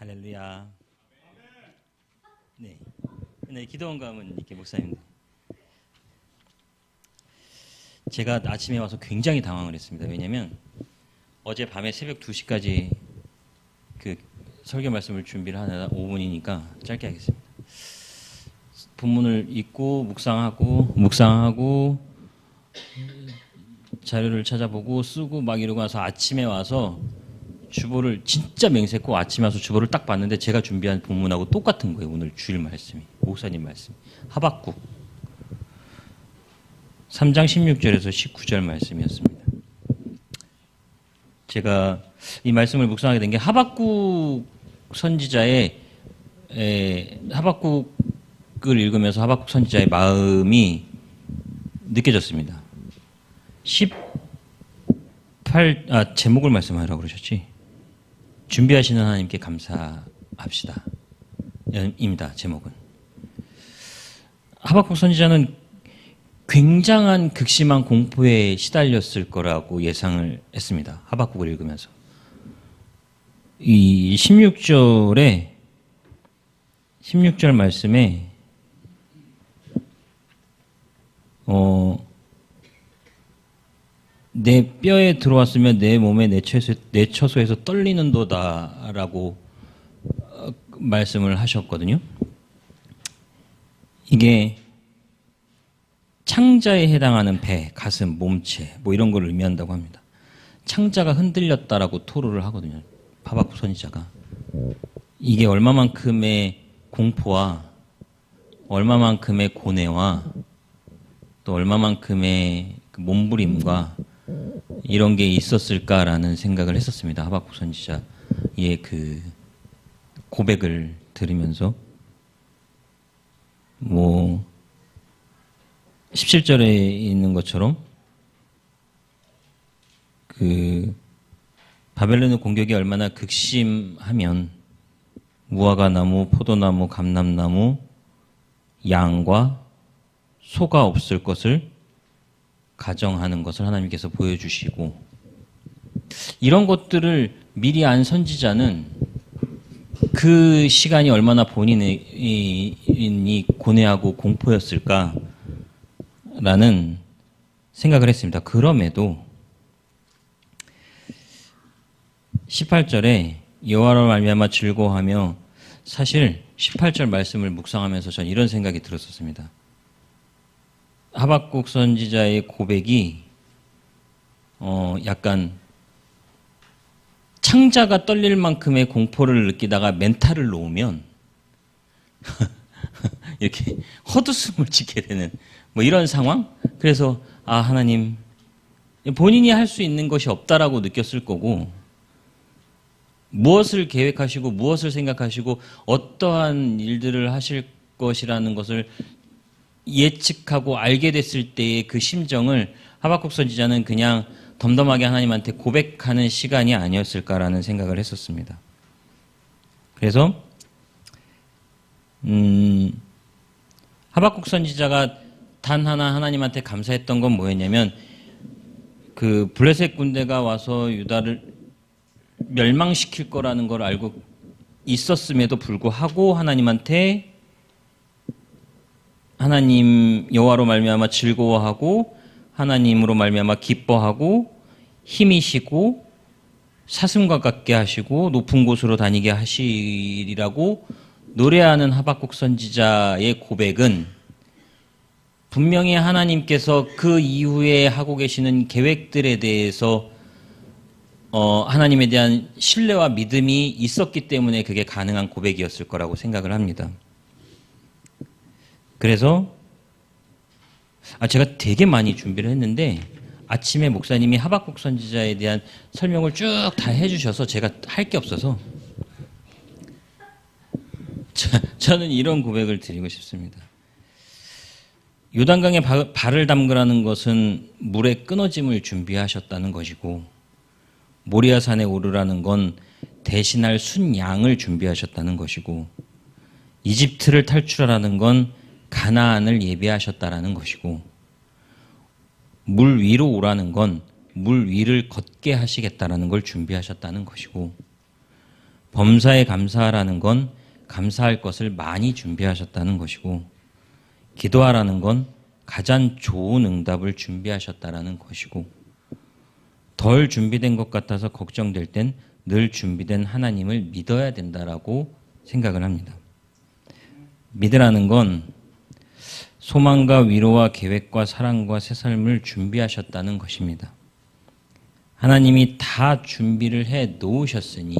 할렐루야. 네. 네, 기도원 가면 이렇게 목사님. 제가 아침에 와서 굉장히 당황을 했습니다. 왜냐면 어제 밤에 새벽 2시까지 그 설교 말씀을 준비를 하느라 5분이니까 짧게 하겠습니다. 본문을 읽고 묵상하고 자료를 찾아보고 쓰고 막 이러고 나서 아침에 와서 주보를 진짜 맹세코 아침에 와서 주보를 딱 봤는데 제가 준비한 본문하고 똑같은 거예요. 오늘 주일 말씀이. 목사님 말씀. 하박국 3장 16절에서 19절 말씀이었습니다. 제가 이 말씀을 묵상하게 된 게 하박국 선지자의 하박국을 읽으면서 하박국 선지자의 마음이 느껴졌습니다. 제목을 말씀하라고 그러셨지? 준비하시는 하나님께 감사합시다. 입니다. 제목은. 하박국 선지자는 굉장한 극심한 공포에 시달렸을 거라고 예상을 했습니다. 하박국을 읽으면서. 이 16절 말씀에 내 뼈에 들어왔으면 내 몸에 내 처소에서 떨리는도다라고 말씀을 하셨거든요. 이게 창자에 해당하는 배, 가슴, 몸체 뭐 이런 걸 의미한다고 합니다. 창자가 흔들렸다라고 토로를 하거든요. 하박국 선지자가. 이게 얼마만큼의 공포와 얼마만큼의 고뇌와 또 얼마만큼의 그 몸부림과 이런 게 있었을까라는 생각을 했었습니다. 하박국 선지자의 그 고백을 들으면서 17절에 있는 것처럼 그 바벨론의 공격이 얼마나 극심하면 무화과 나무, 포도나무, 감람나무, 양과 소가 없을 것을 가정하는 것을 하나님께서 보여주시고, 이런 것들을 미리 안 선지자는 그 시간이 얼마나 본인이 고뇌하고 공포였을까라는 생각을 했습니다. 그럼에도 18절에 여호와로 말미암아 즐거워하며, 사실 18절 말씀을 묵상하면서 전 이런 생각이 들었었습니다. 하박국 선지자의 고백이 약간 창자가 떨릴 만큼의 공포를 느끼다가 멘탈을 놓으면 이렇게 헛웃음을 짓게 되는 뭐 이런 상황? 그래서 하나님, 본인이 할 수 있는 것이 없다라고 느꼈을 거고, 무엇을 계획하시고 무엇을 생각하시고 어떠한 일들을 하실 것이라는 것을 예측하고 알게 됐을 때의 그 심정을 하박국 선지자는 그냥 덤덤하게 하나님한테 고백하는 시간이 아니었을까라는 생각을 했었습니다. 그래서 하박국 선지자가 단 하나 하나님한테 감사했던 건 뭐였냐면, 그 블레셋 군대가 와서 유다를 멸망시킬 거라는 걸 알고 있었음에도 불구하고 하나님한테 하나님 여호와로 말미암아 즐거워하고 하나님으로 말미암아 기뻐하고 힘이시고 사슴과 같게 하시고 높은 곳으로 다니게 하시리라고 노래하는 하박국 선지자의 고백은 분명히 하나님께서 그 이후에 하고 계시는 계획들에 대해서 하나님에 대한 신뢰와 믿음이 있었기 때문에 그게 가능한 고백이었을 거라고 생각을 합니다. 그래서 제가 되게 많이 준비를 했는데 아침에 목사님이 하박국 선지자에 대한 설명을 쭉 다 해주셔서 제가 할 게 없어서 저는 이런 고백을 드리고 싶습니다. 요단강에 발을 담그라는 것은 물의 끊어짐을 준비하셨다는 것이고, 모리아산에 오르라는 건 대신할 순양을 준비하셨다는 것이고, 이집트를 탈출하라는 건 가나안을 예비하셨다라는 것이고, 물 위로 오라는 건 물 위를 걷게 하시겠다라는 걸 준비하셨다는 것이고, 범사에 감사하라는 건 감사할 것을 많이 준비하셨다는 것이고, 기도하라는 건 가장 좋은 응답을 준비하셨다라는 것이고, 덜 준비된 것 같아서 걱정될 땐 늘 준비된 하나님을 믿어야 된다라고 생각을 합니다. 믿으라는 건 소망과 위로와 계획과 사랑과 새 삶을 준비하셨다는 것입니다. 하나님이 다 준비를 해 놓으셨으니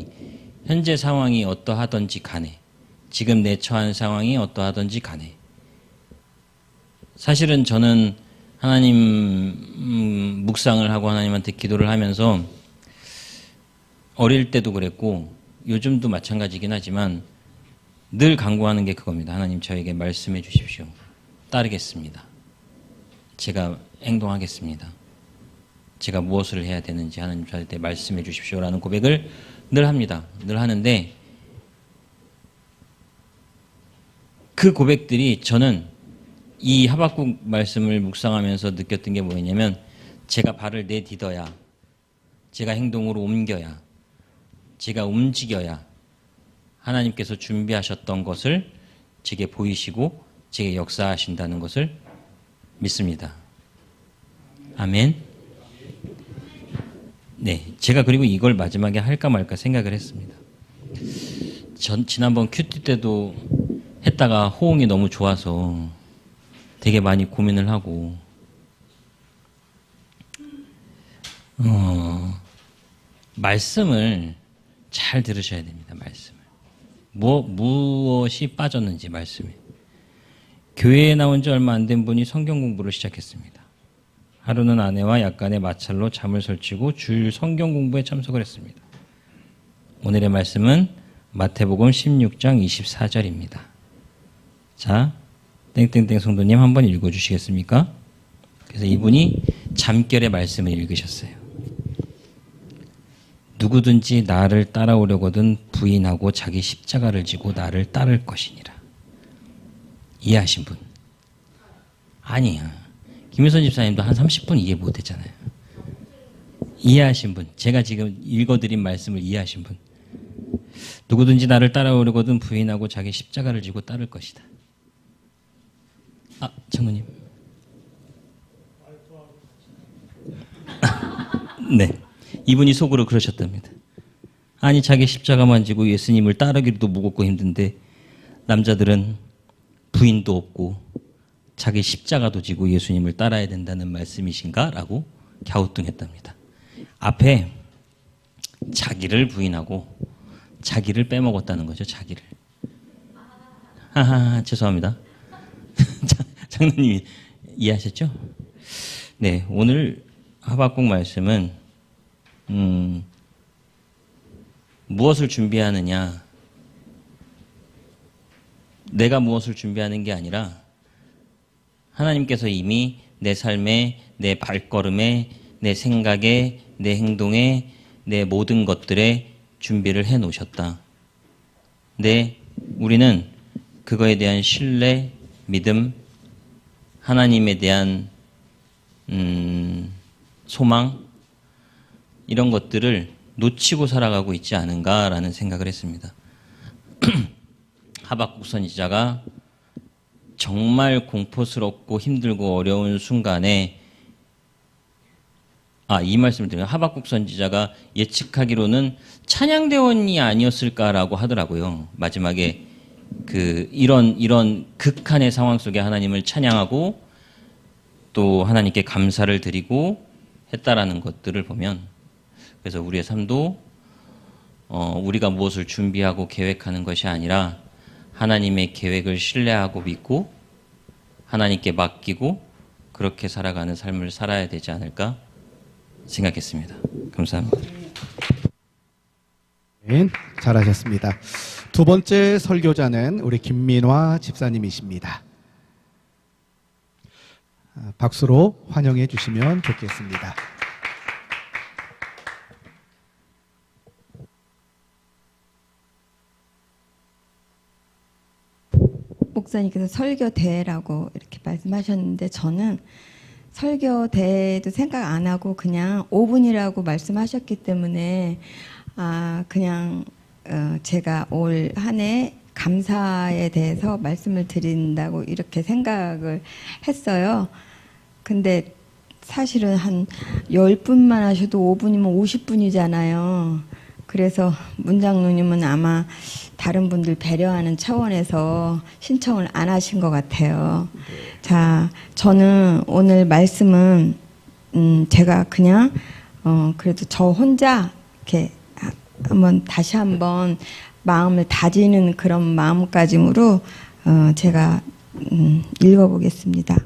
현재 상황이 어떠하든지 간에, 지금 내 처한 상황이 어떠하든지 간에, 사실은 저는 하나님 묵상을 하고 하나님한테 기도를 하면서 어릴 때도 그랬고 요즘도 마찬가지긴 하지만 늘 간구하는 게 그겁니다. 하나님, 저에게 말씀해 주십시오. 따르겠습니다. 제가 행동하겠습니다. 제가 무엇을 해야 되는지 하나님 저한테 말씀해 주십시오라는 고백을 늘 합니다. 늘 하는데 그 고백들이 저는 이 하박국 말씀을 묵상하면서 느꼈던 게 뭐였냐면, 제가 발을 내딛어야, 제가 행동으로 옮겨야, 제가 움직여야 하나님께서 준비하셨던 것을 제게 보이시고 제게 역사하신다는 것을 믿습니다. 아멘. 네, 제가 그리고 이걸 마지막에 할까 말까 생각을 했습니다. 지난번 큐티 때도 했다가 호응이 너무 좋아서 되게 많이 고민을 하고, 말씀을 잘 들으셔야 됩니다. 말씀을. 무엇이 빠졌는지 말씀에. 교회에 나온 지 얼마 안 된 분이 성경 공부를 시작했습니다. 하루는 아내와 약간의 마찰로 잠을 설치고 주일 성경 공부에 참석을 했습니다. 오늘의 말씀은 마태복음 16장 24절입니다. 자, 땡땡땡 성도님 한번 읽어주시겠습니까? 그래서 이분이 잠결에 말씀을 읽으셨어요. 누구든지 나를 따라오려거든 부인하고 자기 십자가를 지고 나를 따를 것이니라. 이해하신 분? 아니야. 김효선 집사님도 한 30분 이해 못했잖아요. 이해하신 분? 제가 지금 읽어드린 말씀을 이해하신 분? 누구든지 나를 따라오려거든 부인하고 자기 십자가를 지고 따를 것이다. 아, 장로님. 네. 이분이 속으로 그러셨답니다. 아니, 자기 십자가만 지고 예수님을 따르기도 무겁고 힘든데 남자들은 부인도 없고 자기 십자가도 지고 예수님을 따라야 된다는 말씀이신가? 라고 갸우뚱했답니다. 앞에 자기를 부인하고 자기를 빼먹었다는 거죠. 자기를. 하하, 죄송합니다. 장로님이 이해하셨죠? 네, 오늘 하박국 말씀은 무엇을 준비하느냐, 내가 무엇을 준비하는 게 아니라 하나님께서 이미 내 삶에, 내 발걸음에, 내 생각에, 내 행동에, 내 모든 것들에 준비를 해 놓으셨다. 네, 우리는 그거에 대한 신뢰, 믿음, 하나님에 대한 소망, 이런 것들을 놓치고 살아가고 있지 않은가라는 생각을 했습니다. 하박국 선지자가 정말 공포스럽고 힘들고 어려운 순간에, 이 말씀을 드려요. 하박국 선지자가 예측하기로는 찬양대원이 아니었을까라고 하더라고요. 마지막에 이런 극한의 상황 속에 하나님을 찬양하고 또 하나님께 감사를 드리고 했다라는 것들을 보면, 그래서 우리의 삶도 우리가 무엇을 준비하고 계획하는 것이 아니라 하나님의 계획을 신뢰하고 믿고 하나님께 맡기고 그렇게 살아가는 삶을 살아야 되지 않을까 생각했습니다. 감사합니다. 네, 잘하셨습니다. 두 번째 설교자는 우리 김민화 집사님이십니다. 박수로 환영해 주시면 좋겠습니다. 목사님께서 설교대라고 이렇게 말씀하셨는데, 저는 설교대도 생각 안 하고 그냥 5분이라고 말씀하셨기 때문에 그냥 제가 올 한 해 감사에 대해서 말씀을 드린다고 이렇게 생각을 했어요. 근데 사실은 한 10분만 하셔도 5분이면 50분이잖아요. 그래서 문장로님은 아마 다른 분들 배려하는 차원에서 신청을 안 하신 것 같아요. 자, 저는 오늘 말씀은 제가 그냥 그래도 저 혼자 이렇게 다시 한번 마음을 다지는 그런 마음가짐으로 제가 읽어보겠습니다.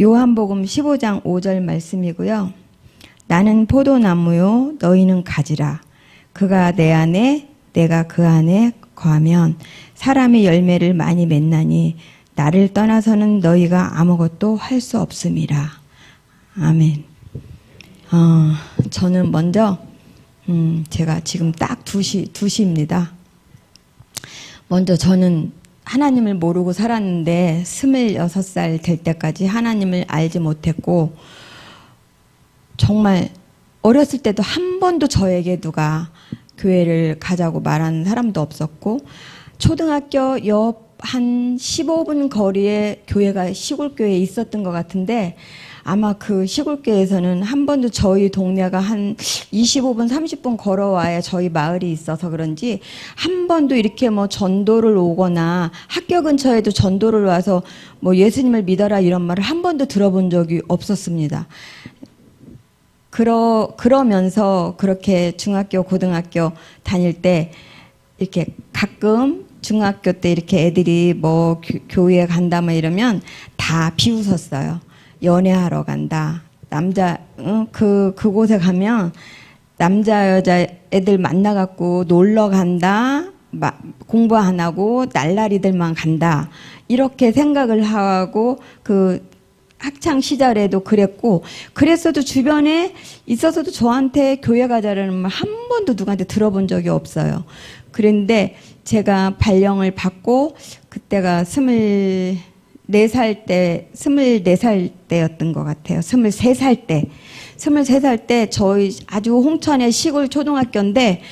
요한복음 15장 5절 말씀이고요. 나는 포도나무요 너희는 가지라. 그가 내 안에 내가 그 안에 거하면 사람이 열매를 많이 맺나니 나를 떠나서는 너희가 아무것도 할 수 없음이라. 아멘. 저는 먼저 제가 지금 딱 2시입니다. 먼저 저는 하나님을 모르고 살았는데 26살 될 때까지 하나님을 알지 못했고 정말 어렸을 때도 한 번도 저에게 누가 교회를 가자고 말하는 사람도 없었고 초등학교 옆 한 15분 거리에 교회가 시골교회에 있었던 것 같은데 아마 그 시골교회에서는 한 번도 저희 동네가 한 25분 30분 걸어와야 저희 마을이 있어서 그런지 한 번도 이렇게 뭐 전도를 오거나 학교 근처에도 전도를 와서 뭐 예수님을 믿어라 이런 말을 한 번도 들어본 적이 없었습니다. 그러면서 그렇게 중학교 고등학교 다닐 때 이렇게 가끔 중학교 때 이렇게 애들이 뭐 교회에 간다 뭐 이러면 다 비웃었어요. 연애하러 간다. 그곳에 가면 남자 여자 애들 만나갖고 놀러 간다. 공부 안 하고 날라리들만 간다. 이렇게 생각을 하고 그 학창 시절에도 그랬고 그랬어도 주변에 있어서도 저한테 교회 가자라는 말 한 번도 누구한테 들어본 적이 없어요. 그런데 제가 발령을 받고 그때가 24살 때였던 것 같아요. 23살 때 저희 아주 홍천의 시골 초등학교인데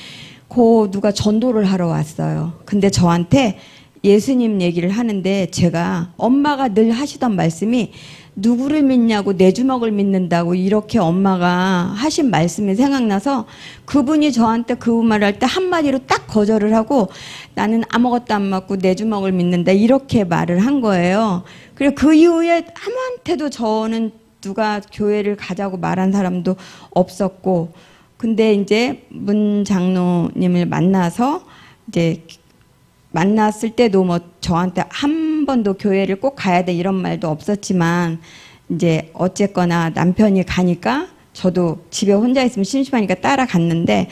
누가 전도를 하러 왔어요. 근데 저한테 예수님 얘기를 하는데 제가 엄마가 늘 하시던 말씀이 누구를 믿냐고 내 주먹을 믿는다고 이렇게 엄마가 하신 말씀이 생각나서 그분이 저한테 그 말을 할 때 한마디로 딱 거절을 하고 나는 아무것도 안 맞고 내 주먹을 믿는다 이렇게 말을 한 거예요. 그리고 그 이후에 아무한테도 저는 누가 교회를 가자고 말한 사람도 없었고 근데 이제 문 장로님을 만나서 이제 만났을 때도 뭐 저한테 한 번도 교회를 꼭 가야 돼 이런 말도 없었지만 이제 어쨌거나 남편이 가니까 저도 집에 혼자 있으면 심심하니까 따라갔는데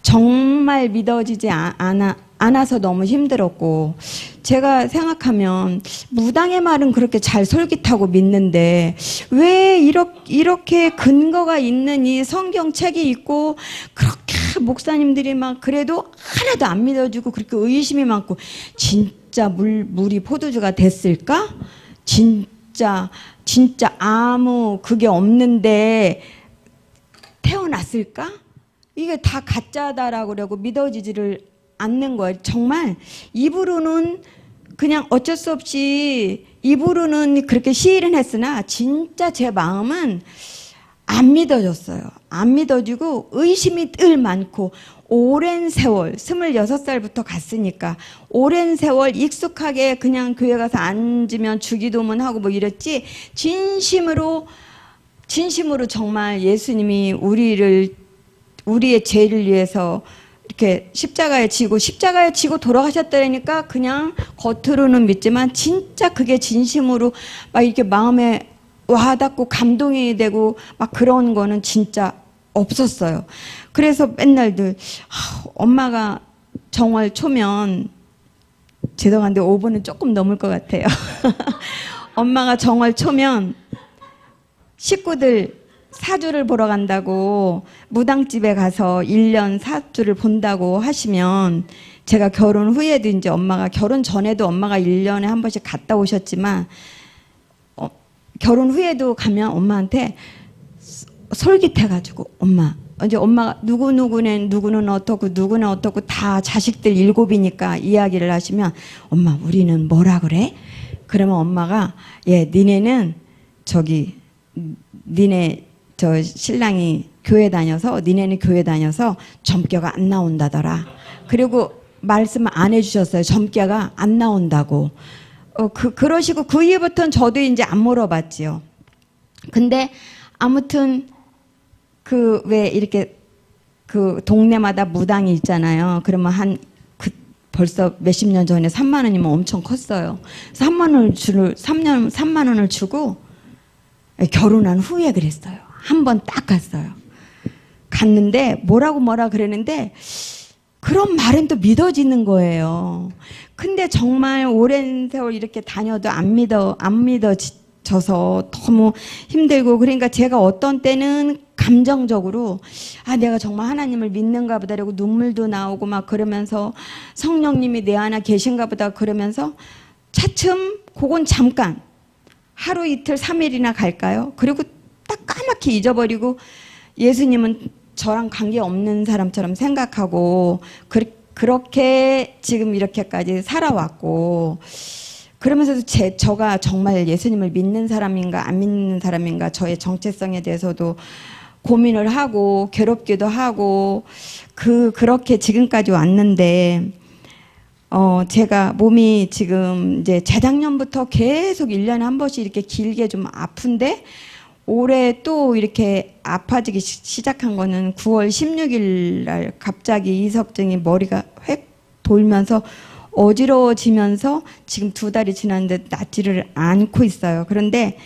정말 믿어지지 않아서 너무 힘들었고 제가 생각하면 무당의 말은 그렇게 잘 솔깃하고 믿는데 왜 이렇게 근거가 있는 이 성경책이 있고 그렇게 목사님들이 막 그래도 하나도 안 믿어주고 그렇게 의심이 많고 진짜 물이 포도주가 됐을까? 진짜 아무 그게 없는데 태어났을까? 이게 다 가짜다라고 그러고 믿어지지를 않는 거예요. 정말 입으로는 그냥 어쩔 수 없이 입으로는 그렇게 시인을 했으나 진짜 제 마음은 안 믿어졌어요. 안 믿어지고 의심이 늘 많고 오랜 세월 26살부터 갔으니까 오랜 세월 익숙하게 그냥 교회 가서 앉으면 주기도문 하고 뭐 이랬지 진심으로 정말 예수님이 우리의 죄를 위해서 이렇게 십자가에 지고 돌아가셨다니까 그냥 겉으로는 믿지만 진짜 그게 진심으로 막 이렇게 마음에 와닿고 감동이 되고 막 그런 거는 진짜 없었어요. 그래서 맨날 늘 엄마가 정월 초면 죄송한데 5분은 조금 넘을 것 같아요. 엄마가 정월 초면 식구들 사주를 보러 간다고 무당집에 가서 1년 사주를 본다고 하시면 제가 결혼 후에도 이제 엄마가 결혼 전에도 엄마가 1년에 한 번씩 갔다 오셨지만 결혼 후에도 가면 엄마한테 솔깃해가지고 엄마 이제 엄마가 누구는 어떻고 누구는 어떻고 다 자식들 7이니까 이야기를 하시면 엄마 우리는 뭐라 그래? 그러면 엄마가 예 니네는 니네 저 신랑이 니네는 교회 다녀서 점괘가 안 나온다더라. 그리고 말씀 안 해주셨어요. 점괘가 안 나온다고. 그러시고 그 이후부터는 저도 이제 안 물어봤지요. 근데 아무튼 왜 이렇게 동네마다 무당이 있잖아요. 그러면 벌써 몇십 년 전에 3만 원이면 엄청 컸어요. 3만 원을 주고 결혼한 후에 그랬어요. 한 번 딱 갔어요. 갔는데 뭐라 그랬는데 그런 말은 또 믿어지는 거예요. 근데 정말 오랜 세월 이렇게 다녀도 안 믿어져서 너무 힘들고 그러니까 제가 어떤 때는 감정적으로 내가 정말 하나님을 믿는가 보다 그러고 눈물도 나오고 막 그러면서 성령님이 내 안에 계신가 보다 그러면서 차츰 그건 잠깐 하루 이틀 3일이나 갈까요? 그리고 딱 까맣게 잊어버리고 예수님은 저랑 관계없는 사람처럼 생각하고 그렇게 지금 이렇게까지 살아왔고 그러면서도 저가 정말 예수님을 믿는 사람인가 안 믿는 사람인가 저의 정체성에 대해서도 고민을 하고 괴롭기도 하고 그렇게 지금까지 왔는데 제가 몸이 지금 이제 재작년부터 계속 1년에 한 번씩 이렇게 길게 좀 아픈데 올해 또 이렇게 아파지기 시작한 거는 9월 16일 날 갑자기 이석증이 머리가 획 돌면서 어지러워지면서 지금 2달이 지났는데 낫지를 않고 있어요. 그런데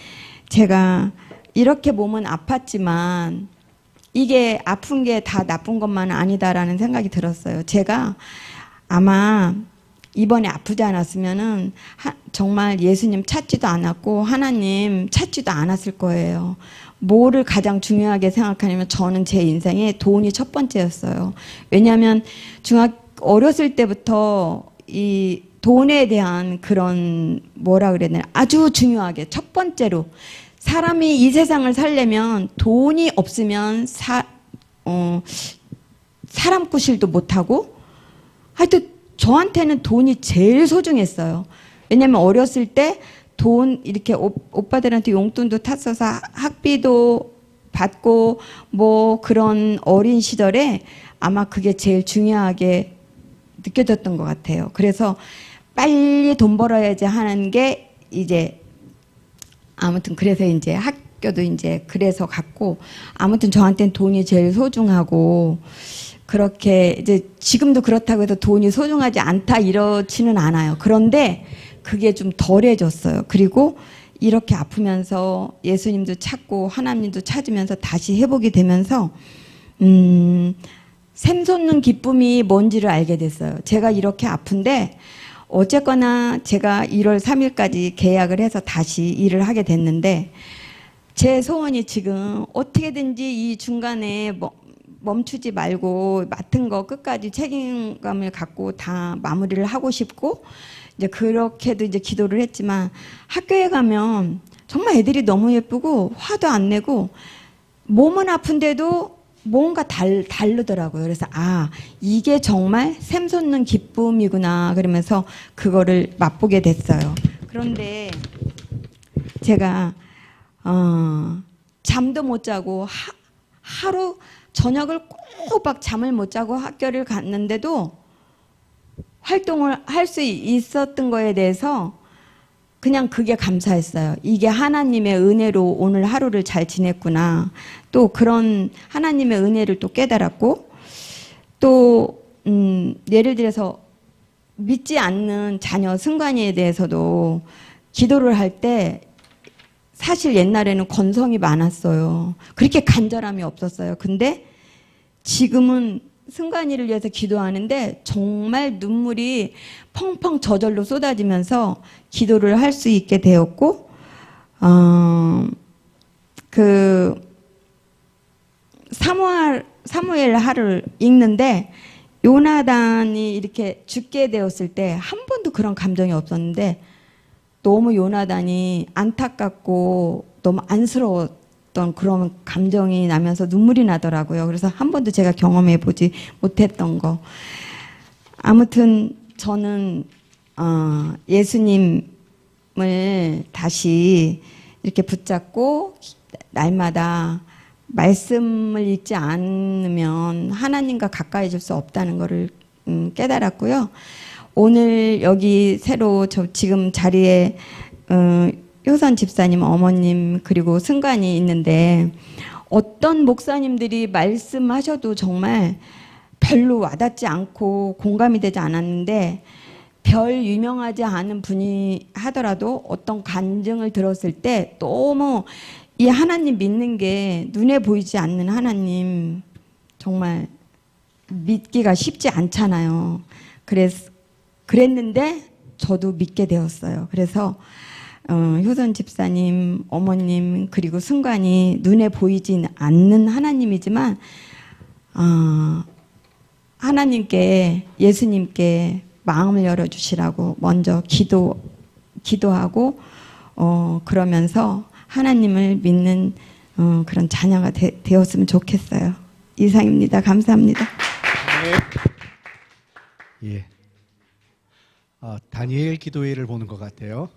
제가 이렇게 몸은 아팠지만 이게 아픈 게 다 나쁜 것만은 아니다라는 생각이 들었어요. 제가 아마 이번에 아프지 않았으면은 정말 예수님 찾지도 않았고 하나님 찾지도 않았을 거예요. 뭐를 가장 중요하게 생각하냐면 저는 제 인생에 돈이 첫 번째였어요. 왜냐하면 어렸을 때부터 이 돈에 대한 그런 뭐라 그래야 되나 아주 중요하게 첫 번째로 사람이 이 세상을 살려면 돈이 없으면 사람 구실도 못하고 하여튼 저한테는 돈이 제일 소중했어요. 왜냐면 어렸을 때 돈 이렇게 오빠들한테 용돈도 탔어서 학비도 받고 뭐 그런 어린 시절에 아마 그게 제일 중요하게 느껴졌던 것 같아요. 그래서 빨리 돈 벌어야지 하는 게 이제 아무튼 그래서 이제 학교도 이제 그래서 갔고 아무튼 저한테는 돈이 제일 소중하고 그렇게 이제 지금도 그렇다고 해서 돈이 소중하지 않다 이렇지는 않아요. 그런데 그게 좀 덜해졌어요. 그리고 이렇게 아프면서 예수님도 찾고 하나님도 찾으면서 다시 회복이 되면서 샘솟는 기쁨이 뭔지를 알게 됐어요. 제가 이렇게 아픈데 어쨌거나 제가 1월 3일까지 계약을 해서 다시 일을 하게 됐는데 제 소원이 지금 어떻게든지 이 중간에 멈추지 말고 맡은 거 끝까지 책임감을 갖고 다 마무리를 하고 싶고 이제 그렇게도 이제 기도를 했지만 학교에 가면 정말 애들이 너무 예쁘고 화도 안 내고 몸은 아픈데도 뭔가 다르더라고요. 그래서 이게 정말 샘솟는 기쁨이구나 그러면서 그거를 맛보게 됐어요. 그런데 제가 잠도 못 자고 하루 저녁을 꼬박 잠을 못 자고 학교를 갔는데도 활동을 할 수 있었던 거에 대해서 그냥 그게 감사했어요. 이게 하나님의 은혜로 오늘 하루를 잘 지냈구나. 또 그런 하나님의 은혜를 또 깨달았고 또 예를 들어서 믿지 않는 자녀 승관이에 대해서도 기도를 할 때 사실 옛날에는 건성이 많았어요. 그렇게 간절함이 없었어요. 근데 지금은 승관이를 위해서 기도하는데 정말 눈물이 펑펑 저절로 쏟아지면서 기도를 할 수 있게 되었고 사무엘 하를 읽는데 요나단이 이렇게 죽게 되었을 때 한 번도 그런 감정이 없었는데 너무 요나단이 안타깝고 너무 안쓰러웠어요. 어떤 그런 감정이 나면서 눈물이 나더라고요. 그래서 한 번도 제가 경험해 보지 못했던 거. 아무튼 저는 예수님을 다시 이렇게 붙잡고 날마다 말씀을 읽지 않으면 하나님과 가까이질 수 없다는 것을 깨달았고요. 오늘 여기 새로 지금 자리에 효선 집사님 어머님 그리고 승관이 있는데 어떤 목사님들이 말씀하셔도 정말 별로 와닿지 않고 공감이 되지 않았는데 별 유명하지 않은 분이 하더라도 어떤 간증을 들었을 때 너무 이 하나님 믿는 게 눈에 보이지 않는 하나님 정말 믿기가 쉽지 않잖아요. 그랬는데 저도 믿게 되었어요. 그래서 효선 집사님, 어머님 그리고 승관이 눈에 보이진 않는 하나님이지만 하나님께 예수님께 마음을 열어주시라고 먼저 기도하고 그러면서 하나님을 믿는 그런 자녀가 되었으면 좋겠어요. 이상입니다. 감사합니다. 예. 다니엘 기도회를 보는 것 같아요.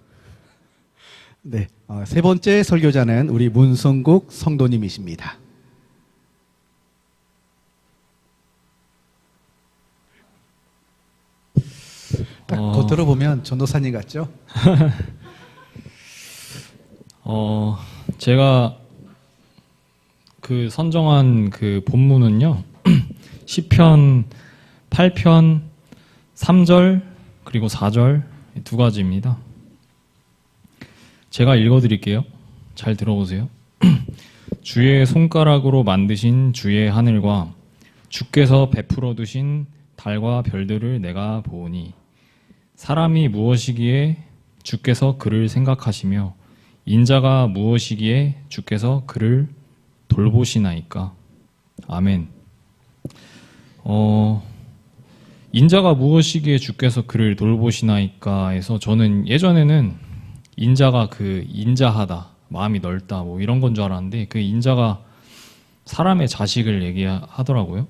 네. 세 번째 설교자는 우리 문성국 성도님이십니다. 딱 겉으로 보면 전도사님 같죠? 제가 그 선정한 그 본문은요. 시편 8편 3절 그리고 4절 두 가지입니다. 제가 읽어드릴게요. 잘 들어보세요. 주의 손가락으로 만드신 주의 하늘과 주께서 베풀어 두신 달과 별들을 내가 보오니 사람이 무엇이기에 주께서 그를 생각하시며 인자가 무엇이기에 주께서 그를 돌보시나이까. 아멘. 인자가 무엇이기에 주께서 그를 돌보시나이까에서 저는 예전에는 인자가 그 인자하다, 마음이 넓다 뭐 이런 건 줄 알았는데 그 인자가 사람의 자식을 얘기하더라고요.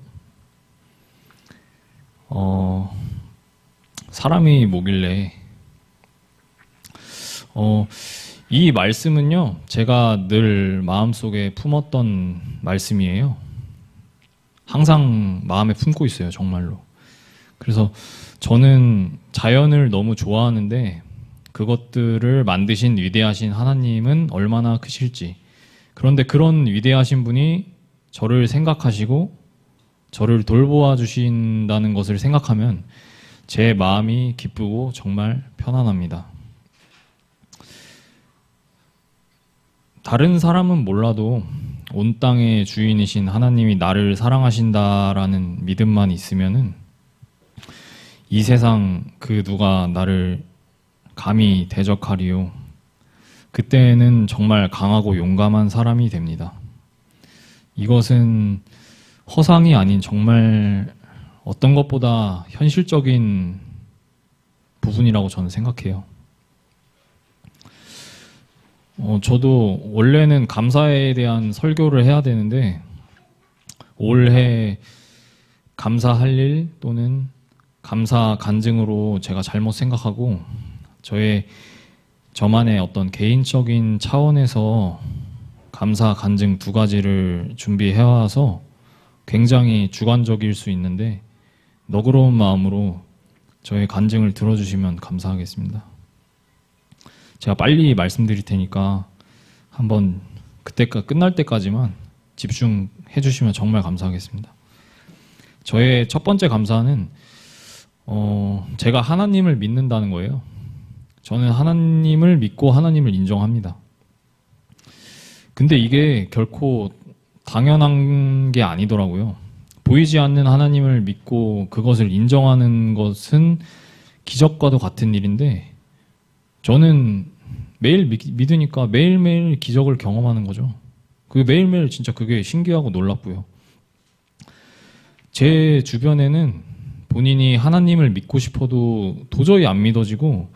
사람이 뭐길래 이 말씀은요 제가 늘 마음속에 품었던 말씀이에요. 항상 마음에 품고 있어요, 정말로. 그래서 저는 자연을 너무 좋아하는데 그것들을 만드신 위대하신 하나님은 얼마나 크실지. 그런데 그런 위대하신 분이 저를 생각하시고 저를 돌보아 주신다는 것을 생각하면 제 마음이 기쁘고 정말 편안합니다. 다른 사람은 몰라도 온 땅의 주인이신 하나님이 나를 사랑하신다라는 믿음만 있으면은 이 세상 그 누가 나를 감히 대적하리요. 그때는 정말 강하고 용감한 사람이 됩니다. 이것은 허상이 아닌 정말 어떤 것보다 현실적인 부분이라고 저는 생각해요. 저도 원래는 감사에 대한 설교를 해야 되는데 올해 감사할 일 또는 감사 간증으로 제가 잘못 생각하고 저만의 어떤 개인적인 차원에서 감사 간증 두 가지를 준비해와서 굉장히 주관적일 수 있는데 너그러운 마음으로 저의 간증을 들어주시면 감사하겠습니다. 제가 빨리 말씀드릴 테니까 한번 그때까지 끝날 때까지만 집중해 주시면 정말 감사하겠습니다. 저의 첫 번째 감사는 제가 하나님을 믿는다는 거예요. 저는 하나님을 믿고 하나님을 인정합니다. 근데 이게 결코 당연한 게 아니더라고요. 보이지 않는 하나님을 믿고 그것을 인정하는 것은 기적과도 같은 일인데 저는 매일 믿으니까 매일매일 기적을 경험하는 거죠. 그게 매일매일 진짜 그게 신기하고 놀랍고요. 제 주변에는 본인이 하나님을 믿고 싶어도 도저히 안 믿어지고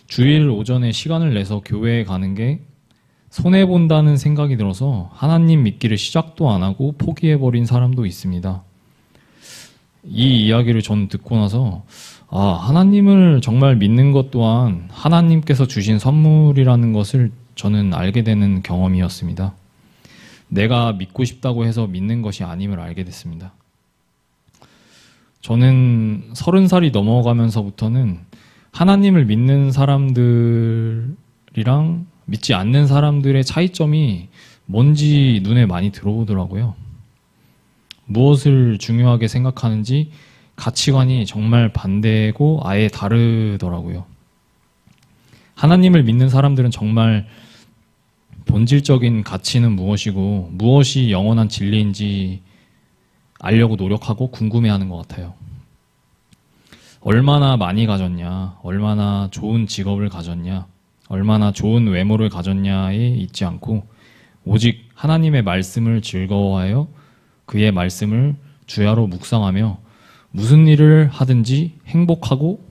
주일 오전에 시간을 내서 교회에 가는 게 손해본다는 생각이 들어서 하나님 믿기를 시작도 안 하고 포기해버린 사람도 있습니다. 이 이야기를 저는 듣고 나서 하나님을 정말 믿는 것 또한 하나님께서 주신 선물이라는 것을 저는 알게 되는 경험이었습니다. 내가 믿고 싶다고 해서 믿는 것이 아님을 알게 됐습니다. 저는 30살이 넘어가면서부터는 하나님을 믿는 사람들이랑 믿지 않는 사람들의 차이점이 뭔지 눈에 많이 들어오더라고요. 무엇을 중요하게 생각하는지 가치관이 정말 반대고 아예 다르더라고요. 하나님을 믿는 사람들은 정말 본질적인 가치는 무엇이고 무엇이 영원한 진리인지 알려고 노력하고 궁금해하는 것 같아요. 얼마나 많이 가졌냐, 얼마나 좋은 직업을 가졌냐, 얼마나 좋은 외모를 가졌냐에 있지 않고 오직 하나님의 말씀을 즐거워하여 그의 말씀을 주야로 묵상하며 무슨 일을 하든지 행복하고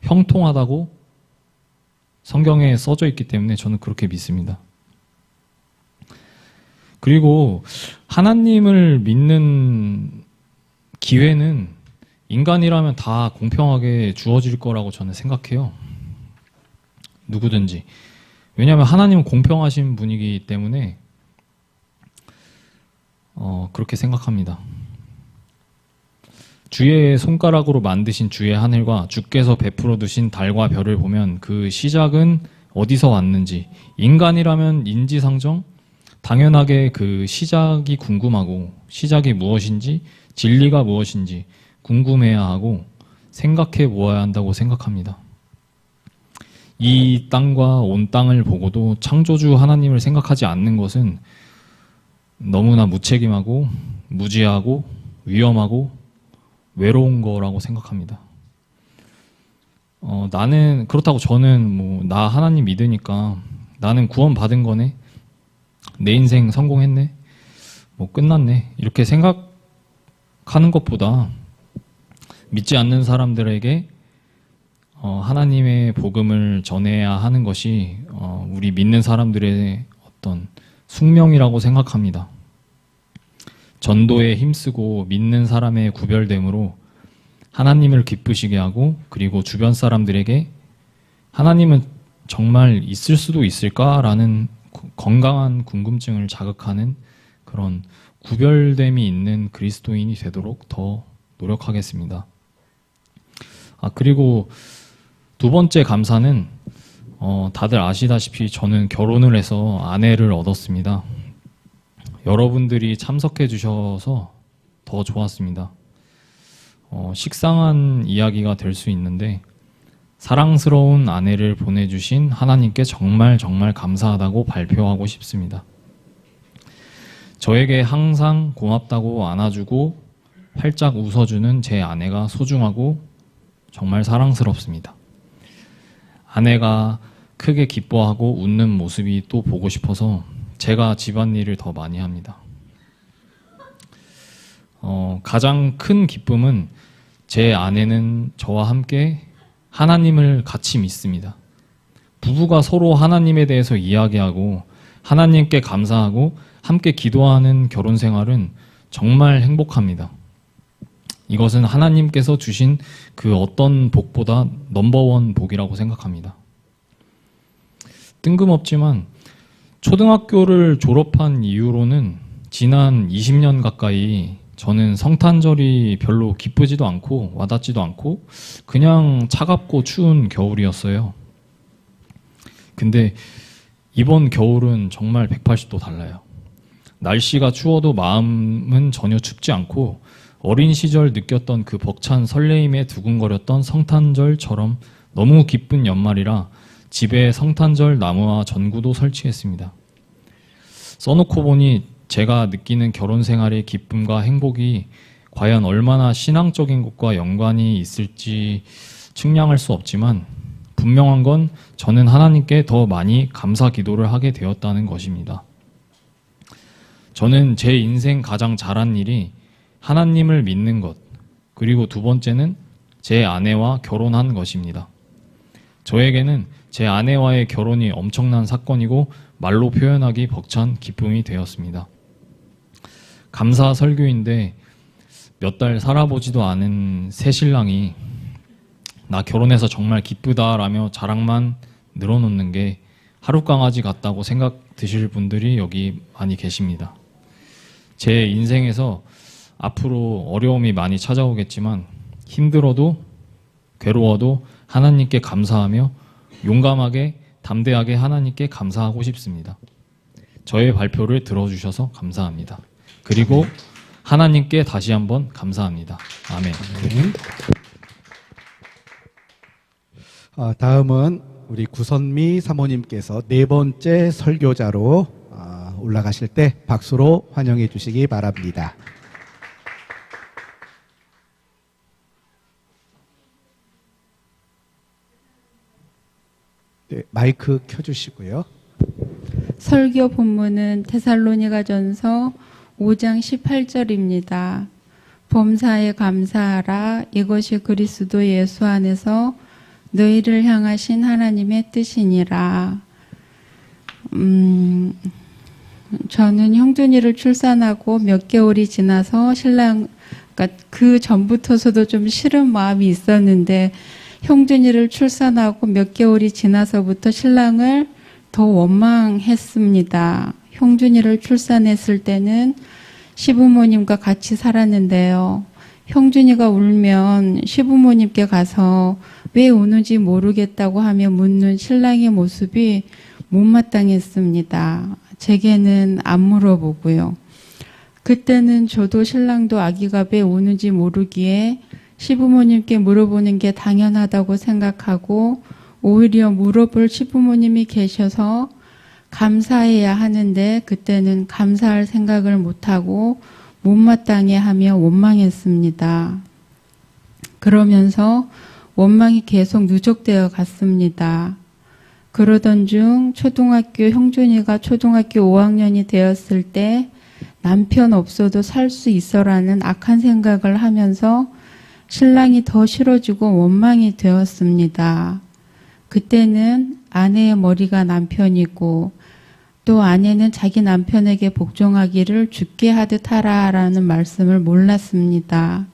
형통하다고 성경에 써져 있기 때문에 저는 그렇게 믿습니다. 그리고 하나님을 믿는 기회는 인간이라면 다 공평하게 주어질 거라고 저는 생각해요. 누구든지. 왜냐하면 하나님은 공평하신 분이기 때문에 그렇게 생각합니다. 주의 손가락으로 만드신 주의 하늘과 주께서 베풀어 두신 달과 별을 보면 그 시작은 어디서 왔는지, 인간이라면 인지상정 당연하게 그 시작이 궁금하고 시작이 무엇인지 진리가 무엇인지 궁금해야 하고 생각해 보아야 한다고 생각합니다. 이 땅과 온 땅을 보고도 창조주 하나님을 생각하지 않는 것은 너무나 무책임하고 무지하고 위험하고 외로운 거라고 생각합니다. 나는 그렇다고 저는 나 하나님 믿으니까 나는 구원 받은 거네, 내 인생 성공했네, 끝났네 이렇게 생각하는 것보다 믿지 않는 사람들에게 하나님의 복음을 전해야 하는 것이 우리 믿는 사람들의 어떤 숙명이라고 생각합니다. 전도에 힘쓰고 믿는 사람의 구별됨으로 하나님을 기쁘시게 하고 그리고 주변 사람들에게 하나님은 정말 있을 수도 있을까라는 건강한 궁금증을 자극하는 그런 구별됨이 있는 그리스도인이 되도록 더 노력하겠습니다. 그리고 두 번째 감사는 다들 아시다시피 저는 결혼을 해서 아내를 얻었습니다. 여러분들이 참석해 주셔서 더 좋았습니다. 식상한 이야기가 될 수 있는데 사랑스러운 아내를 보내주신 하나님께 정말 정말 감사하다고 발표하고 싶습니다. 저에게 항상 고맙다고 안아주고 활짝 웃어주는 제 아내가 소중하고 정말 사랑스럽습니다. 아내가 크게 기뻐하고 웃는 모습이 또 보고 싶어서 제가 집안일을 더 많이 합니다. 가장 큰 기쁨은 제 아내는 저와 함께 하나님을 같이 믿습니다. 부부가 서로 하나님에 대해서 이야기하고 하나님께 감사하고 함께 기도하는 결혼 생활은 정말 행복합니다. 이것은 하나님께서 주신 그 어떤 복보다 넘버원 복이라고 생각합니다. 뜬금없지만 초등학교를 졸업한 이후로는 지난 20년 가까이 저는 성탄절이 별로 기쁘지도 않고 와닿지도 않고 그냥 차갑고 추운 겨울이었어요. 근데 이번 겨울은 정말 180도 달라요. 날씨가 추워도 마음은 전혀 춥지 않고 어린 시절 느꼈던 그 벅찬 설레임에 두근거렸던 성탄절처럼 너무 기쁜 연말이라 집에 성탄절 나무와 전구도 설치했습니다. 써놓고 보니 제가 느끼는 결혼 생활의 기쁨과 행복이 과연 얼마나 신앙적인 것과 연관이 있을지 측량할 수 없지만 분명한 건 저는 하나님께 더 많이 감사 기도를 하게 되었다는 것입니다. 저는 제 인생 가장 잘한 일이 하나님을 믿는 것, 그리고 두 번째는 제 아내와 결혼한 것입니다. 저에게는 제 아내와의 결혼이 엄청난 사건이고 말로 표현하기 벅찬 기쁨이 되었습니다. 감사 설교인데 몇 달 살아보지도 않은 새 신랑이 나 결혼해서 정말 기쁘다라며 자랑만 늘어놓는 게 하룻강아지 같다고 생각 드실 분들이 여기 많이 계십니다. 제 인생에서 앞으로 어려움이 많이 찾아오겠지만 힘들어도 괴로워도 하나님께 감사하며 용감하게 담대하게 하나님께 감사하고 싶습니다. 저의 발표를 들어주셔서 감사합니다. 그리고 하나님께 다시 한번 감사합니다. 아멘. 다음은 우리 구선미 사모님께서 네 번째 설교자로 올라가실 때 박수로 환영해 주시기 바랍니다. 네, 마이크 켜주시고요. 설교 본문은 데살로니가전서 5장 18절입니다. 범사에 감사하라. 이것이 그리스도 예수 안에서 너희를 향하신 하나님의 뜻이니라. 저는 형준이를 출산하고 몇 개월이 지나서 신랑, 그러니까 그 전부터서도 좀 싫은 마음이 있었는데 형준이를 출산하고 몇 개월이 지나서부터 신랑을 더 원망했습니다. 형준이를 출산했을 때는 시부모님과 같이 살았는데요. 형준이가 울면 시부모님께 가서 왜 우는지 모르겠다고 하며 묻는 신랑의 모습이 못마땅했습니다. 제게는 안 물어보고요. 그때는 저도 신랑도 아기가 왜 우는지 모르기에 시부모님께 물어보는 게 당연하다고 생각하고 오히려 물어볼 시부모님이 계셔서 감사해야 하는데 그때는 감사할 생각을 못하고 못마땅해 하며 원망했습니다. 그러면서 원망이 계속 누적되어 갔습니다. 그러던 중 형준이가 초등학교 5학년이 되었을 때 남편 없어도 살 수 있어라는 악한 생각을 하면서 신랑이 더 싫어지고 원망이 되었습니다. 그때는 아내의 머리가 남편이고 또 아내는 자기 남편에게 복종하기를 죽게 하듯 하라라는 말씀을 몰랐습니다.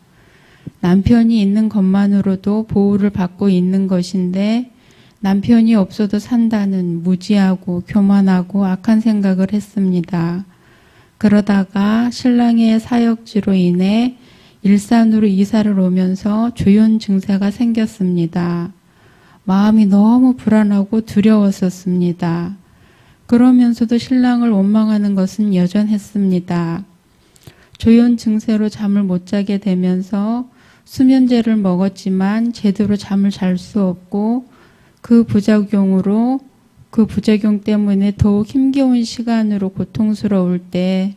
남편이 있는 것만으로도 보호를 받고 있는 것인데 남편이 없어도 산다는 무지하고 교만하고 악한 생각을 했습니다. 그러다가 신랑의 사역지로 인해 일산으로 이사를 오면서 조현 증세가 생겼습니다. 마음이 너무 불안하고 두려웠었습니다. 그러면서도 신랑을 원망하는 것은 여전했습니다. 조현 증세로 잠을 못 자게 되면서 수면제를 먹었지만 제대로 잠을 잘 수 없고 그 부작용 때문에 더욱 힘겨운 시간으로 고통스러울 때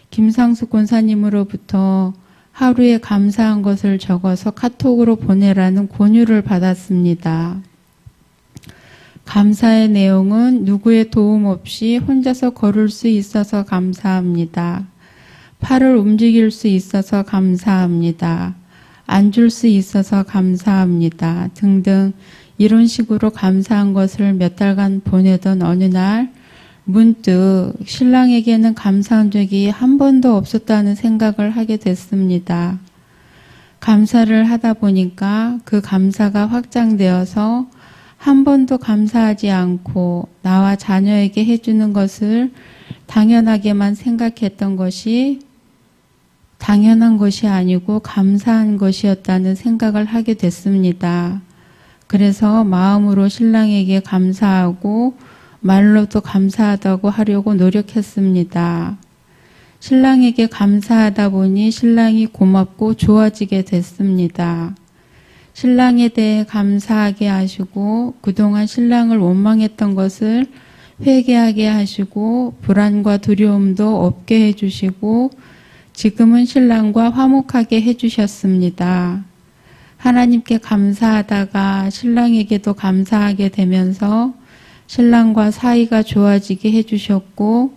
김상숙 권사님으로부터 하루에 감사한 것을 적어서 카톡으로 보내라는 권유를 받았습니다. 감사의 내용은 누구의 도움 없이 혼자서 걸을 수 있어서 감사합니다. 팔을 움직일 수 있어서 감사합니다. 앉을 수 있어서 감사합니다. 등등 이런 식으로 감사한 것을 몇 달간 보내던 어느 날 문득 신랑에게는 감사한 적이 한 번도 없었다는 생각을 하게 됐습니다. 감사를 하다 보니까 그 감사가 확장되어서 한 번도 감사하지 않고 나와 자녀에게 해주는 것을 당연하게만 생각했던 것이 당연한 것이 아니고 감사한 것이었다는 생각을 하게 됐습니다. 그래서 마음으로 신랑에게 감사하고 말로도 감사하다고 하려고 노력했습니다. 신랑에게 감사하다 보니 신랑이 고맙고 좋아지게 됐습니다. 신랑에 대해 감사하게 하시고 그동안 신랑을 원망했던 것을 회개하게 하시고 불안과 두려움도 없게 해주시고 지금은 신랑과 화목하게 해주셨습니다. 하나님께 감사하다가 신랑에게도 감사하게 되면서 신랑과 사이가 좋아지게 해주셨고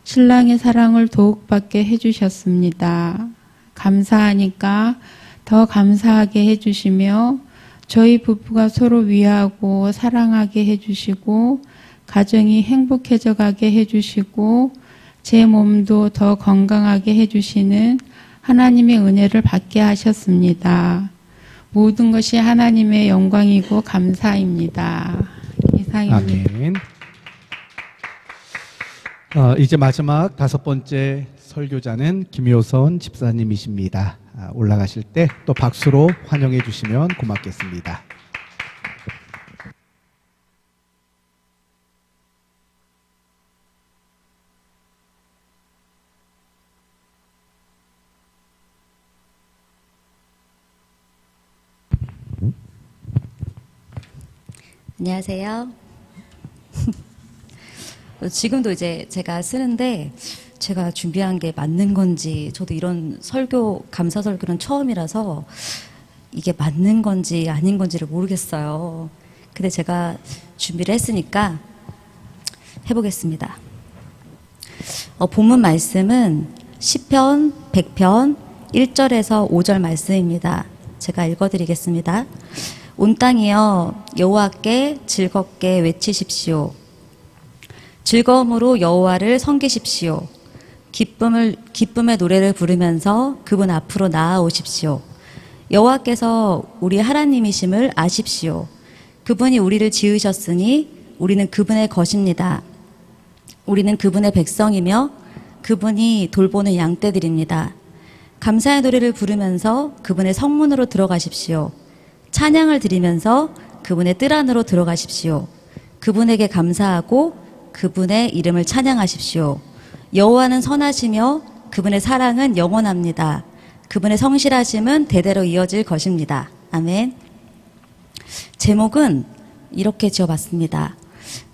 신랑의 사랑을 더욱 받게 해주셨습니다. 감사하니까 더 감사하게 해주시며 저희 부부가 서로 위하고 사랑하게 해주시고 가정이 행복해져 가게 해주시고 제 몸도 더 건강하게 해주시는 하나님의 은혜를 받게 하셨습니다. 모든 것이 하나님의 영광이고 감사입니다. 이상입니다. 아멘. 이제 마지막 5번째 설교자는 김효선 집사님이십니다. 올라가실 때 또 박수로 환영해 주시면 고맙겠습니다. 안녕하세요. 지금도 이제 제가 쓰는데 제가 준비한 게 맞는 건지 저도 이런 설교, 감사 설교는 처음이라서 이게 맞는 건지 아닌 건지를 모르겠어요. 근데 제가 준비를 했으니까 해보겠습니다. 본문 말씀은 시편 100편 1절에서 5절 말씀입니다. 제가 읽어드리겠습니다. 온 땅이여 여호와께 즐겁게 외치십시오. 즐거움으로 여호와를 섬기십시오. 기쁨의 노래를 부르면서 그분 앞으로 나아오십시오. 여호와께서 우리 하나님이심을 아십시오. 그분이 우리를 지으셨으니 우리는 그분의 것입니다. 우리는 그분의 백성이며 그분이 돌보는 양떼들입니다. 감사의 노래를 부르면서 그분의 성문으로 들어가십시오. 찬양을 드리면서 그분의 뜰 안으로 들어가십시오. 그분에게 감사하고 그분의 이름을 찬양하십시오. 여호와는 선하시며 그분의 사랑은 영원합니다. 그분의 성실하심은 대대로 이어질 것입니다. 아멘. 제목은 이렇게 지어봤습니다.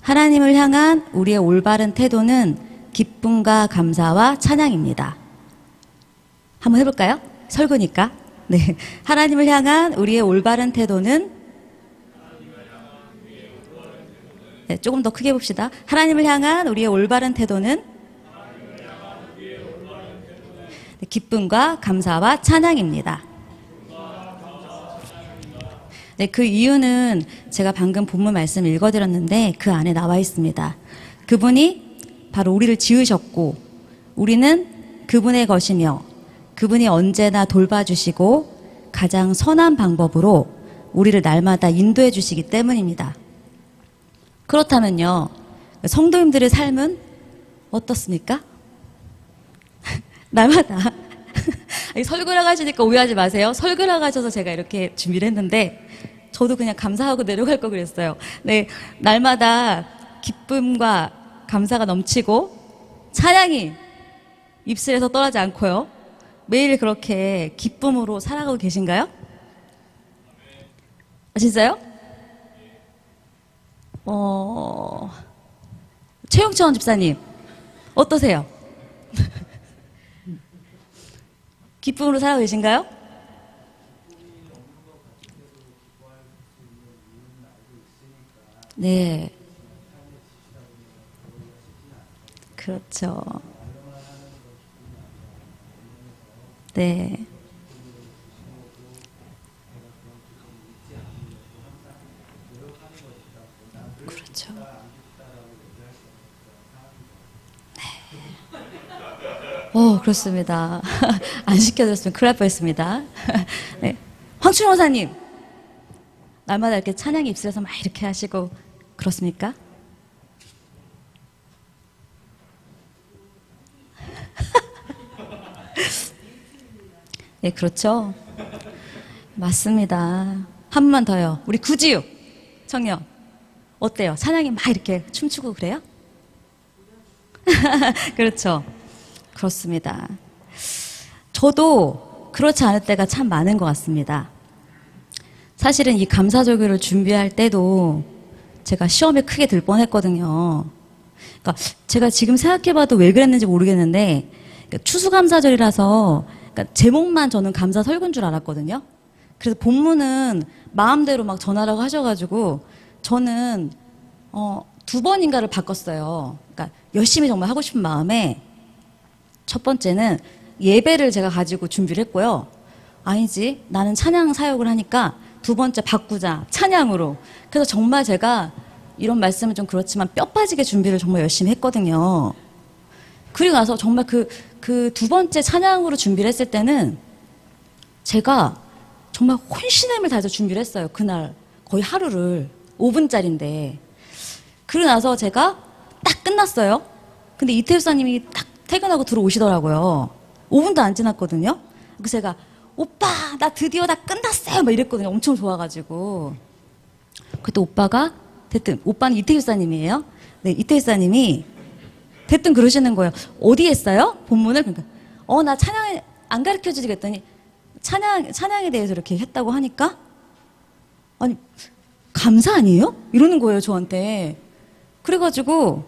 하나님을 향한 우리의 올바른 태도는 기쁨과 감사와 찬양입니다. 한번 해볼까요? 설교니까. 네. 하나님을 향한 우리의 올바른 태도는 네, 조금 더 크게 봅시다. 하나님을 향한 우리의 올바른 태도는 네, 기쁨과 감사와 찬양입니다. 네, 그 이유는 제가 방금 본문 말씀 읽어드렸는데 그 안에 나와 있습니다. 그분이 바로 우리를 지으셨고 우리는 그분의 것이며 그분이 언제나 돌봐주시고 가장 선한 방법으로 우리를 날마다 인도해 주시기 때문입니다. 그렇다면요, 성도님들의 삶은 어떻습니까? 날마다 설교라고 하시니까 오해하지 마세요. 설교라고 하셔서 제가 이렇게 준비를 했는데 저도 그냥 감사하고 내려갈 거 그랬어요. 네, 날마다 기쁨과 감사가 넘치고 찬양이 입술에서 떠나지 않고요. 매일 그렇게 기쁨으로 살아가고 계신가요? 진짜요? 최영천 집사님 어떠세요? 기쁨으로 살아가고 계신가요? 네. 그렇죠. 네. 그렇죠. 네. 그렇습니다. 안 시켜드렸으면 큰일 날 뻔했습니다. 네. 황춘호 사님, 날마다 이렇게 찬양이 입술에서 막 이렇게 하시고 그렇습니까? 네, 그렇죠. 맞습니다. 한 번만 더요. 우리 구지유 청년 어때요? 찬양이 막 이렇게 춤추고 그래요? 그렇죠. 그렇습니다. 저도 그렇지 않을 때가 참 많은 것 같습니다. 사실은 이 감사절교를 준비할 때도 제가 시험에 크게 들 뻔했거든요. 그러니까 제가 지금 생각해봐도 왜 그랬는지 모르겠는데 그러니까 추수감사절이라서 그러니까 제목만 저는 감사 설교인 줄 알았거든요. 그래서 본문은 마음대로 막 전하라고 하셔가지고 저는 2번인가를 바꿨어요. 그러니까 열심히 정말 하고 싶은 마음에 첫 번째는 예배를 제가 가지고 준비를 했고요. 아니지, 나는 찬양 사역을 하니까 두 번째 바꾸자. 찬양으로. 그래서 정말 제가 이런 말씀은 좀 그렇지만 뼈 빠지게 준비를 정말 열심히 했거든요. 그리고 나서 정말 그 두 번째 찬양으로 준비를 했을 때는 제가 정말 혼신함을 다해서 준비를 했어요. 그날 거의 하루를 5분짜리인데. 그러고 나서 제가 딱 끝났어요. 근데 이태우 사님이 딱 퇴근하고 들어오시더라고요. 5분도 안 지났거든요. 그래서 제가 오빠 나 드디어 다 끝났어요 막 이랬거든요. 엄청 좋아가지고. 그때 오빠가 대뜸 오빠는 이태우 사님이에요. 네, 이태우 사님이 대뜸 그러시는 거예요. 어디 했어요? 본문을. 그러니까 나 찬양 안 가르쳐주지 그랬더니 찬양에 대해서 이렇게 했다고 하니까 아니 감사 아니에요? 이러는 거예요 저한테. 그래가지고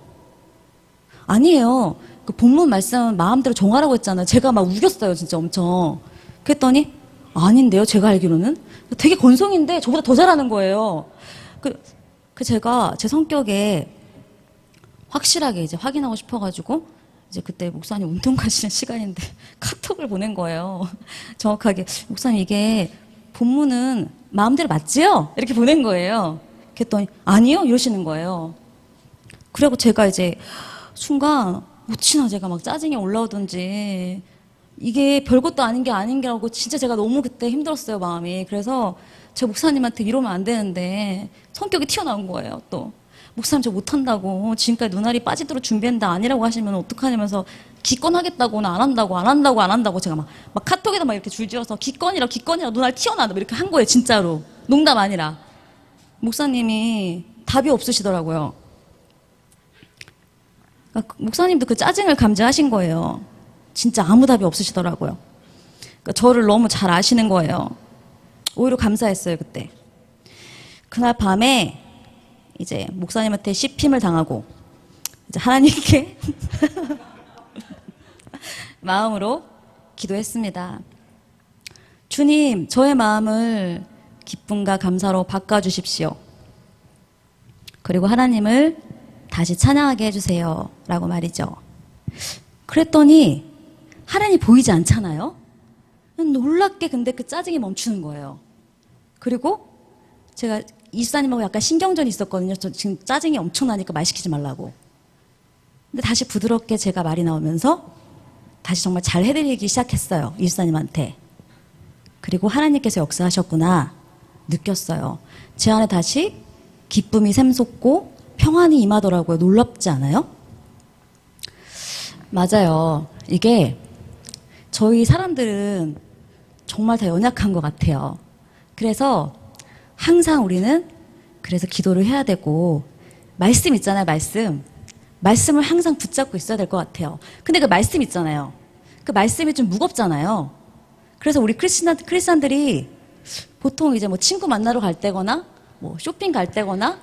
아니에요. 그 본문 말씀 마음대로 정하라고 했잖아요. 제가 막 우겼어요 진짜 엄청. 그랬더니 아닌데요 제가 알기로는. 되게 건성인데 저보다 더 잘하는 거예요. 그 제가 제 성격에 확실하게 이제 확인하고 싶어가지고 이제 그때 목사님 운동 가시는 시간인데 카톡을 보낸 거예요. 정확하게 목사님 이게 본문은 마음대로 맞지요? 이렇게 보낸 거예요. 그랬더니 아니요 이러시는 거예요. 그리고 제가 이제 순간 어찌나 제가 막 짜증이 올라오던지 이게 별것도 아닌 게 아닌게라고 진짜 제가 너무 그때 힘들었어요 마음이. 그래서 제가 목사님한테 이러면 안 되는데 성격이 튀어나온 거예요. 또 목사님 저 못한다고 지금까지 눈알이 빠지도록 준비했는데 아니라고 하시면 어떡하냐면서 기권하겠다고는 안 한다고 제가 막 카톡에다 막 이렇게 줄지어서 기권이라 눈알 튀어나온다 이렇게 한 거예요 진짜로. 농담 아니라. 목사님이 답이 없으시더라고요. 그러니까 목사님도 그 짜증을 감지하신 거예요. 진짜 아무 답이 없으시더라고요. 그러니까 저를 너무 잘 아시는 거예요. 오히려 감사했어요 그때. 그날 밤에 이제 목사님한테 씹힘을 당하고 이제 하나님께 마음으로 기도했습니다. 주님, 저의 마음을 기쁨과 감사로 바꿔주십시오. 그리고 하나님을 다시 찬양하게 해주세요. 라고 말이죠. 그랬더니 하나님이 보이지 않잖아요? 놀랍게 근데 그 짜증이 멈추는 거예요. 그리고 제가 이수사님하고 약간 신경전이 있었거든요. 저 지금 짜증이 엄청나니까 말 시키지 말라고. 근데 다시 부드럽게 제가 말이 나오면서 다시 정말 잘 해드리기 시작했어요. 이수사님한테. 그리고 하나님께서 역사하셨구나 느꼈어요. 제 안에 다시 기쁨이 샘솟고 평안이 임하더라고요. 놀랍지 않아요? 맞아요. 이게 저희 사람들은 정말 다 연약한 것 같아요. 그래서 항상 우리는 그래서 기도를 해야 되고 말씀 있잖아요. 말씀을 항상 붙잡고 있어야 될 것 같아요. 근데 그 말씀 있잖아요. 그 말씀이 좀 무겁잖아요. 그래서 우리 크리스찬들이 보통 이제 뭐 친구 만나러 갈 때거나 뭐 쇼핑 갈 때거나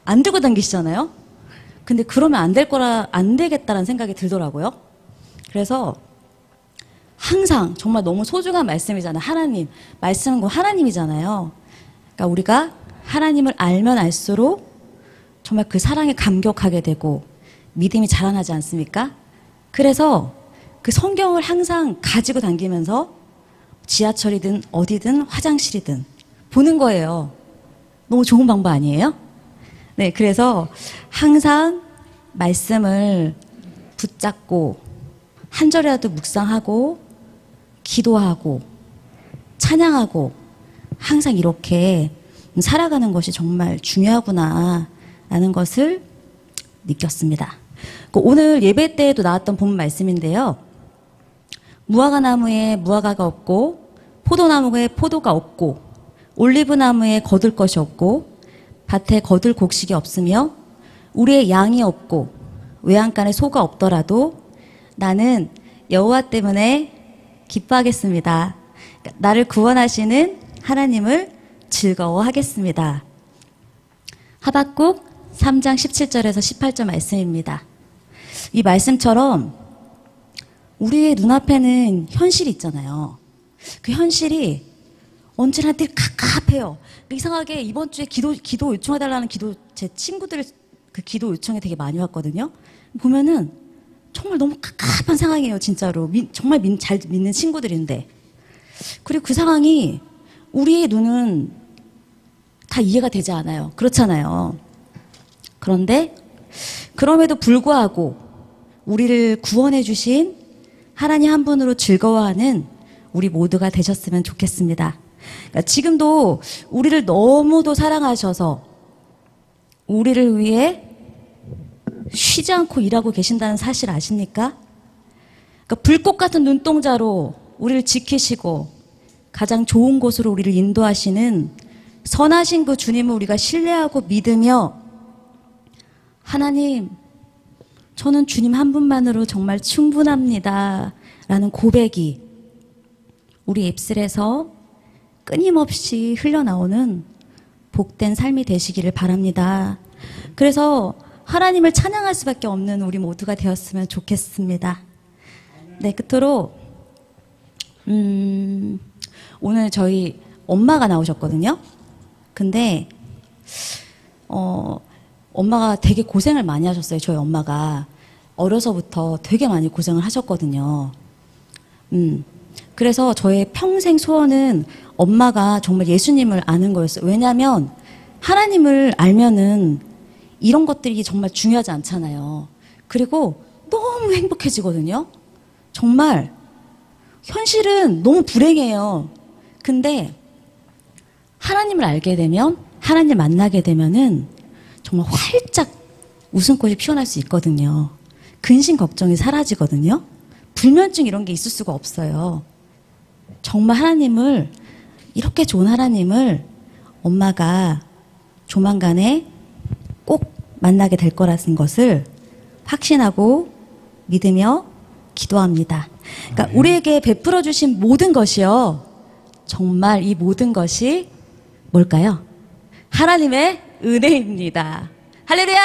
안 들고 다니시잖아요. 근데 그러면 안 되겠다라는 생각이 들더라고요. 그래서 항상 정말 너무 소중한 말씀이잖아요. 하나님. 말씀은 하나님이잖아요. 그러니까 우리가 하나님을 알면 알수록 정말 그 사랑에 감격하게 되고 믿음이 자라나지 않습니까? 그래서 그 성경을 항상 가지고 다니면서 지하철이든 어디든 화장실이든 보는 거예요. 너무 좋은 방법 아니에요? 네, 그래서 항상 말씀을 붙잡고 한 절이라도 묵상하고 기도하고 찬양하고 항상 이렇게 살아가는 것이 정말 중요하구나 라는 것을 느꼈습니다. 오늘 예배 때에도 나왔던 본 말씀인데요. 무화과 나무에 무화과가 없고 포도나무에 포도가 없고 올리브나무에 거둘 것이 없고 밭에 거둘 곡식이 없으며 우리의 양이 없고 외양간에 소가 없더라도 나는 여호와 때문에 기뻐하겠습니다. 나를 구원하시는 하나님을 즐거워하겠습니다. 하박국 3장 17절에서 18절 말씀입니다. 이 말씀처럼 우리의 눈앞에는 현실이 있잖아요. 그 현실이 언제나 늘 갑갑해요. 이상하게 이번 주에 기도 요청해달라는 제 친구들 그 기도 요청이 되게 많이 왔거든요. 보면은 정말 너무 갑갑한 상황이에요, 진짜로. 정말 잘 믿는 친구들인데. 그리고 그 상황이 우리의 눈은 다 이해가 되지 않아요. 그렇잖아요. 그런데 그럼에도 불구하고 우리를 구원해 주신 하나님 한 분으로 즐거워하는 우리 모두가 되셨으면 좋겠습니다. 그러니까 지금도 우리를 너무도 사랑하셔서 우리를 위해 쉬지 않고 일하고 계신다는 사실 아십니까? 그러니까 불꽃 같은 눈동자로 우리를 지키시고 가장 좋은 곳으로 우리를 인도하시는 선하신 그 주님을 우리가 신뢰하고 믿으며 하나님, 저는 주님 한 분만으로 정말 충분합니다. 라는 고백이 우리 입술에서 끊임없이 흘러나오는 복된 삶이 되시기를 바랍니다. 그래서 하나님을 찬양할 수밖에 없는 우리 모두가 되었으면 좋겠습니다. 네, 끝으로 오늘 저희 엄마가 나오셨거든요. 근데 엄마가 되게 고생을 많이 하셨어요. 저희 엄마가 어려서부터 되게 많이 고생을 하셨거든요. 그래서 저의 평생 소원은 엄마가 정말 예수님을 아는 거였어요. 왜냐하면 하나님을 알면은 이런 것들이 정말 중요하지 않잖아요. 그리고 너무 행복해지거든요. 정말 현실은 너무 불행해요. 근데 하나님을 알게 되면, 하나님을 만나게 되면은 정말 활짝 웃음꽃이 피어날 수 있거든요. 근심 걱정이 사라지거든요. 불면증 이런 게 있을 수가 없어요. 정말 하나님을, 이렇게 좋은 하나님을 엄마가 조만간에 꼭 만나게 될 거라는 것을 확신하고 믿으며 기도합니다. 그러니까 우리에게 베풀어 주신 모든 것이요. 정말 이 모든 것이 뭘까요? 하나님의 은혜입니다. 할렐루야!